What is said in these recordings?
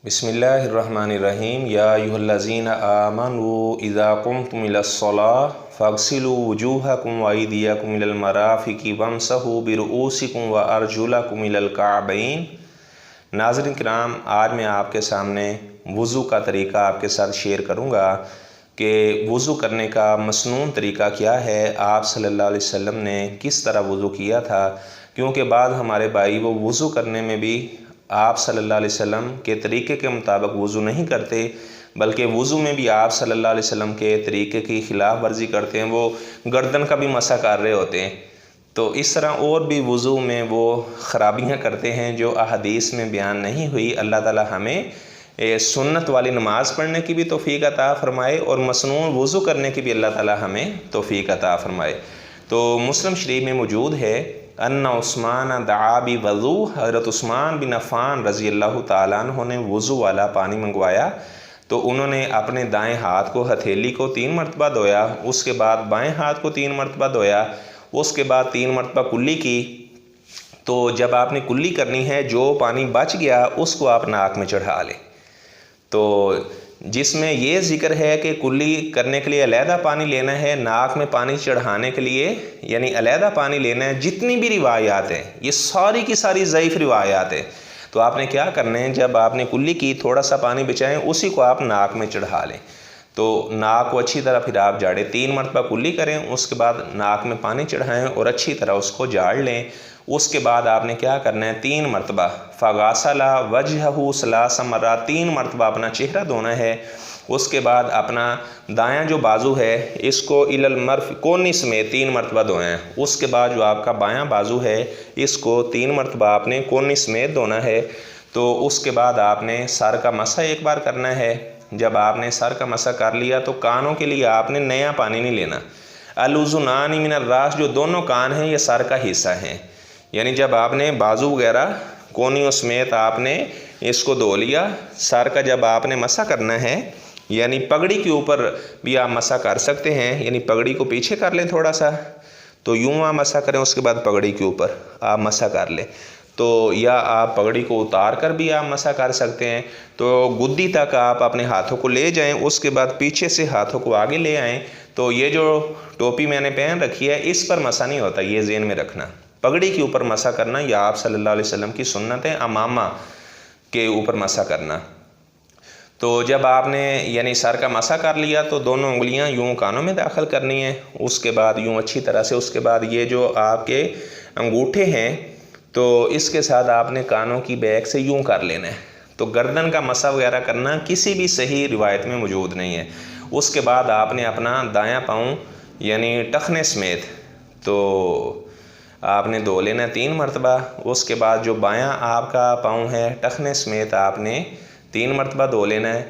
बिस्मिल्लाहिर्रहमानिर्रहीम या अय्युहल्लज़ीना आमनू इज़ा क़ुम्तुम इलस्सलाह फ़ग़सिलू वुजूहकुम व अयदियकुम इलल मराफ़िक़ि वमसहू बिरुऊसिकुम व अर्जुलकुम इलल कअबैन। नाज़रीन किराम, आज मैं आपके सामने वज़ू का तरीक़ा आपके साथ शेयर करूँगा कि वज़ू करने का मसनून तरीक़ा क्या है, आप सल्लल्लाहु अलैहि वसल्लम ने किस तरह वज़ू किया था। क्योंकि बाद हमारे भाई वो वज़ू करने में भी आप सल्लल्लाहु अलैहि वसल्लम के तरीक़े के मुताबिक वज़ू नहीं करते, बल्कि वज़ू में भी आप सल्लल्लाहु अलैहि वसल्लम के तरीक़े की खिलाफ वर्जी करते हैं। वो गर्दन का भी मसा कर रहे होते हैं। तो इस तरह और भी वज़ू में वो ख़राबियाँ करते हैं जो अहदीस में बयान नहीं हुई। अल्लाह ताला हमें सुन्नत वाली नमाज़ पढ़ने की भी तौफ़ीक़ अता फ़रमाए और मसनून वज़ू करने की भी अल्लाह ताला हमें तौफ़ीक़ अता फ़रमाए। तो मुस्लिम शरीफ में मौजूद है अन्ना उस्मान दआ बि वज़ू, हज़रत उस्मान बिन अफ़्फ़ान रज़ी अल्लाह तआला अन्हु ने वज़ू वाला पानी मंगवाया तो उन्होंने अपने दाएं हाथ को, हथेली को 3 मरतबा धोया, उसके बाद बाएं हाथ को 3 मरतबा धोया, उसके बाद 3 मरतबा कुल्ली की। तो जब आपने कुल्ली करनी है, जो पानी बच गया उसको आप नाक में चढ़ा लें। तो जिसमें ये ज़िक्र है कि कुल्ली करने के लिए अलहदा पानी लेना है, नाक में पानी चढ़ाने के लिए यानी अलहदा पानी लेना है। जितनी भी रिवायात हैं ये सारी की सारी ज़ईफ़ रिवायात है। तो आपने क्या करना है, जब आपने कुल्ली की थोड़ा सा पानी बचाएं, उसी को आप नाक में चढ़ा लें। तो नाक को अच्छी तरह फिर आप झाड़ें, 3 मरतबा कुल्ली करें, उसके बाद नाक में पानी चढ़ाएं और अच्छी तरह उसको झाड़ लें। उसके बाद आपने क्या करना है, 3 मरतबा फ़गासला वजहहू सलासा मर्रा, 3 मरतबा अपना चेहरा धोना है। उसके बाद अपना दायां जो बाजू है इसको इलल मर्फ़ कोनी समेत 3 मरतबा धोना है। उसके बाद जो आपका बायां बाजू है इसको 3 मरतबा आपने कोनी समेत धोना है। तो उसके बाद आपने सर का मसा एक बार करना है। जब आपने सर का मसा कर लिया तो कानों के लिए आपने नया पानी नहीं लेना। अलुज़ुनानी मिनर रास, जो दोनों कान हैं ये सर का हिस्सा हैं। यानी जब आपने बाजू वगैरह कोनियों समेत आपने इसको धो लिया, सर का जब आपने मसा करना है, यानी पगड़ी के ऊपर भी आप मसा कर सकते हैं, यानी पगड़ी को पीछे कर लें थोड़ा सा, तो यूँ आप मसा करें, उसके बाद पगड़ी के ऊपर आप मसा कर लें। तो या आप पगड़ी को उतार कर भी आप मसा कर सकते हैं। तो गुद्दी तक आप अपने हाथों को ले जाएं, उसके बाद पीछे से हाथों को आगे ले आएं। तो ये जो टोपी मैंने पहन रखी है इस पर मसा नहीं होता, ये ज़हन में रखना। पगड़ी के ऊपर मसा करना या आप सल्लल्लाहु अलैहि वसल्लम की सुन्नत है, अमामा के ऊपर मसा करना। तो जब आपने यानी सर का मसा कर लिया तो दोनों उंगलियां यूँ कानों में दाखिल करनी है। उसके बाद यूँ अच्छी तरह से, उसके बाद ये जो आपके अंगूठे हैं तो इसके साथ आपने कानों की बैक से यूँ कर लेना है। तो गर्दन का मसा वगैरह करना किसी भी सही रिवायत में मौजूद नहीं है। उसके बाद आपने अपना दायां पाँव यानी टखने समेत तो आपने धो लेना 3 मरतबा। उसके बाद जो बायां आपका पाँव है टखने समेत आपने 3 मरतबा धो लेना है।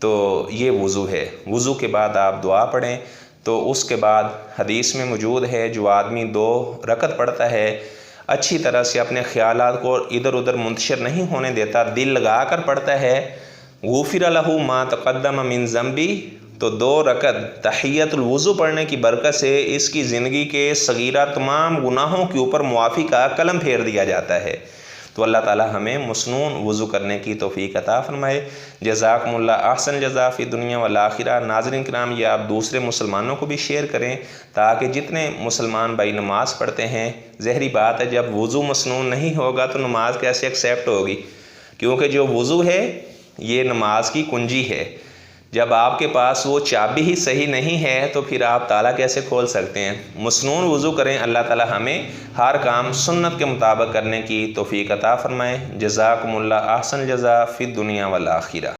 तो ये वज़ू है। वज़ू के बाद आप दुआ पढ़ें। तो उसके बाद हदीस में मौजूद है, जो आदमी 2 रकत पढ़ता है, अच्छी तरह से अपने ख़यालात को इधर उधर मुंतशिर नहीं होने देता, दिल लगा कर पढ़ता है, गुफ़िर लहू मा तक़द्दम मिन ज़ंबी, तो 2 रकत तहियतुल वज़ू पढ़ने की बरकत से इसकी ज़िंदगी के सगीरा तमाम गुनाहों के ऊपर मुआफ़ी का कलम फेर दिया जाता है। तो अल्लाह ताला हमें मसनून वज़ू करने की तौफ़ीक़ अता फ़रमाए। जज़ाकुमुल्लाह अहसन जज़ा फ़ी दुनिया वल आखिरा। नाज़रीन किराम, ये आप दूसरे मुसलमानों को भी शेयर करें ताकि जितने मुसलमान भाई नमाज़ पढ़ते हैं, ज़हरी बात है जब वज़ू मसनून नहीं होगा तो नमाज कैसे एक्सेप्ट होगी, क्योंकि जो वज़ू है ये नमाज की कुंजी है। जब आपके पास वो चाबी ही सही नहीं है तो फिर आप ताला कैसे खोल सकते हैं। मसनून वज़ू करें। अल्लाह ताला हमें हर काम सुन्नत के मुताबिक करने की तौफ़ीक़ अता फ़रमाए। जज़ाकुमुल्लाह अहसन जज़ा फ़िद दुनिया वल आखिरा।